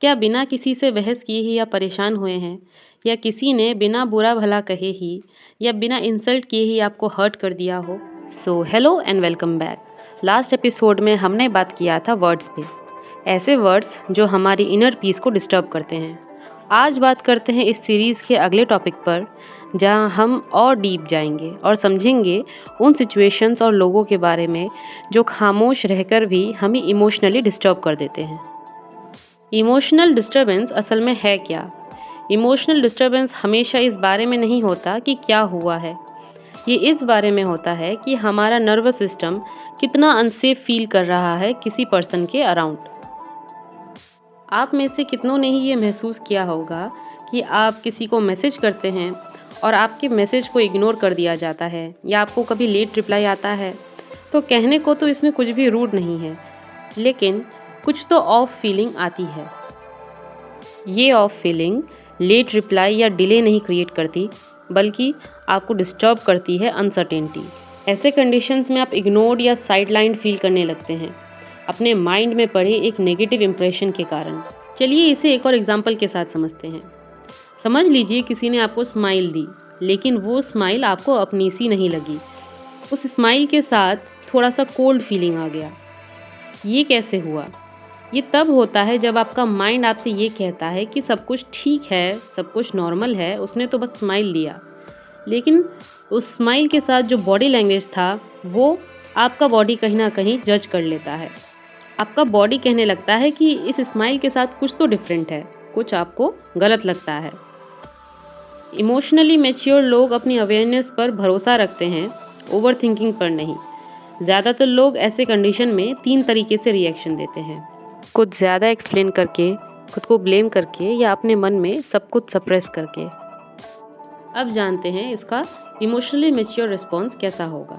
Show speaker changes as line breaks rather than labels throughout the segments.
क्या बिना किसी से बहस किए ही आप परेशान हुए हैं, या किसी ने बिना बुरा भला कहे ही या बिना इंसल्ट किए ही आपको हर्ट कर दिया हो? So hello and welcome back. Last episode में हमने बात किया था वर्ड्स पे, ऐसे वर्ड्स जो हमारी इनर पीस को डिस्टर्ब करते हैं। आज बात करते हैं इस सीरीज़ के अगले टॉपिक पर, जहां हम और डीप जाएंगे और समझेंगे उन सिचुएशंस और लोगों के बारे में जो खामोश रहकर भी हमें इमोशनली डिस्टर्ब कर देते हैं। इमोशनल डिस्टर्बेंस असल में है क्या? इमोशनल डिस्टर्बेंस हमेशा इस बारे में नहीं होता कि क्या हुआ है, ये इस बारे में होता है कि हमारा नर्वस सिस्टम कितना अनसेफ फील कर रहा है किसी पर्सन के अराउंड। आप में से कितनों ने ही ये महसूस किया होगा कि आप किसी को मैसेज करते हैं और आपके मैसेज को इग्नोर कर दिया जाता है, या आपको कभी लेट रिप्लाई आता है। तो कहने को तो इसमें कुछ भी रूड नहीं है, लेकिन कुछ तो ऑफ फीलिंग आती है। ये ऑफ फीलिंग लेट रिप्लाई या डिले नहीं क्रिएट करती, बल्कि आपको डिस्टर्ब करती है अनसर्टेनिटी। ऐसे कंडीशंस में आप इग्नोर्ड या साइडलाइन फील करने लगते हैं, अपने माइंड में पड़े एक नेगेटिव इंप्रेशन के कारण। चलिए इसे एक और एग्जांपल के साथ समझते हैं। समझ लीजिए किसी ने आपको स्माइल दी, लेकिन वो स्माइल आपको अपनी सी नहीं लगी। उस स्माइल के साथ थोड़ा सा कोल्ड फीलिंग आ गया। ये कैसे हुआ? ये तब होता है जब आपका माइंड आपसे ये कहता है कि सब कुछ ठीक है, सब कुछ नॉर्मल है, उसने तो बस स्माइल दिया। लेकिन उस स्माइल के साथ जो बॉडी लैंग्वेज था, वो आपका बॉडी कहीं ना कहीं जज कर लेता है। आपका बॉडी कहने लगता है कि इस स्माइल के साथ कुछ तो डिफरेंट है, कुछ आपको गलत लगता है। इमोशनली मैच्योर लोग अपनी अवेयरनेस पर भरोसा रखते हैं, ओवर थिंकिंग पर नहीं। ज़्यादातर लोग ऐसे कंडीशन में 3 तरीके से रिएक्शन देते हैं: कुछ ज़्यादा एक्सप्लेन करके, खुद को ब्लेम करके, या अपने मन में सब कुछ सप्रेस करके। अब जानते हैं इसका इमोशनली मैच्योर रिस्पॉन्स कैसा होगा।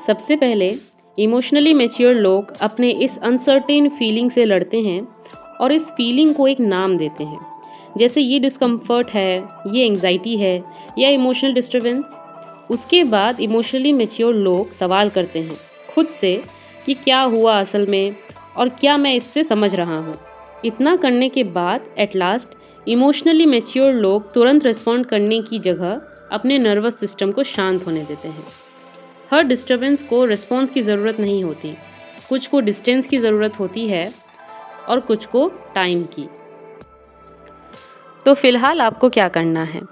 सबसे पहले, इमोशनली मैच्योर लोग अपने इस अनसर्टेन फीलिंग से लड़ते हैं और इस फीलिंग को एक नाम देते हैं, जैसे ये डिस्कम्फर्ट है, ये एंग्जाइटी है, या इमोशनल डिस्टर्बेंस। उसके बाद इमोशनली मैच्योर लोग सवाल करते हैं खुद से कि क्या हुआ असल में, और क्या मैं इससे समझ रहा हूँ। इतना करने के बाद एट लास्ट इमोशनली मैच्योर लोग तुरंत रिस्पॉन्ड करने की जगह अपने नर्वस सिस्टम को शांत होने देते हैं। हर डिस्टर्बेंस को रिस्पॉन्स की ज़रूरत नहीं होती, कुछ को डिस्टेंस की ज़रूरत होती है और कुछ को टाइम की। तो फिलहाल आपको क्या करना है?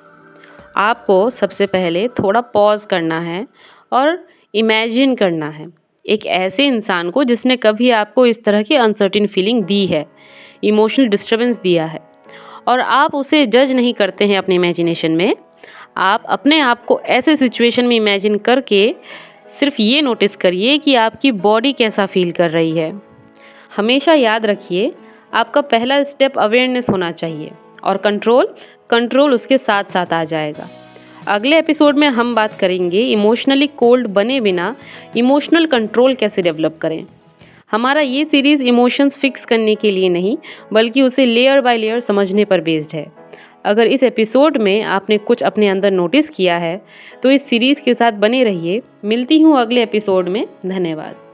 आपको सबसे पहले थोड़ा पॉज करना है और इमेजिन करना है एक ऐसे इंसान को जिसने कभी आपको इस तरह की अनसर्टेन फीलिंग दी है, इमोशनल डिस्टर्बेंस दिया है, और आप उसे जज नहीं करते हैं अपने इमेजिनेशन में। आप अपने आप को ऐसे सिचुएशन में इमेजिन करके सिर्फ ये नोटिस करिए कि आपकी बॉडी कैसा फील कर रही है। हमेशा याद रखिए, आपका पहला स्टेप अवेयरनेस होना चाहिए, और कंट्रोल उसके साथ साथ आ जाएगा। अगले एपिसोड में हम बात करेंगे इमोशनली कोल्ड बने बिना इमोशनल कंट्रोल कैसे डेवलप करें। हमारा ये सीरीज़ इमोशंस फिक्स करने के लिए नहीं, बल्कि उसे लेयर बाय लेयर समझने पर बेस्ड है। अगर इस एपिसोड में आपने कुछ अपने अंदर नोटिस किया है, तो इस सीरीज़ के साथ बने रहिए। मिलती हूँ अगले एपिसोड में। धन्यवाद।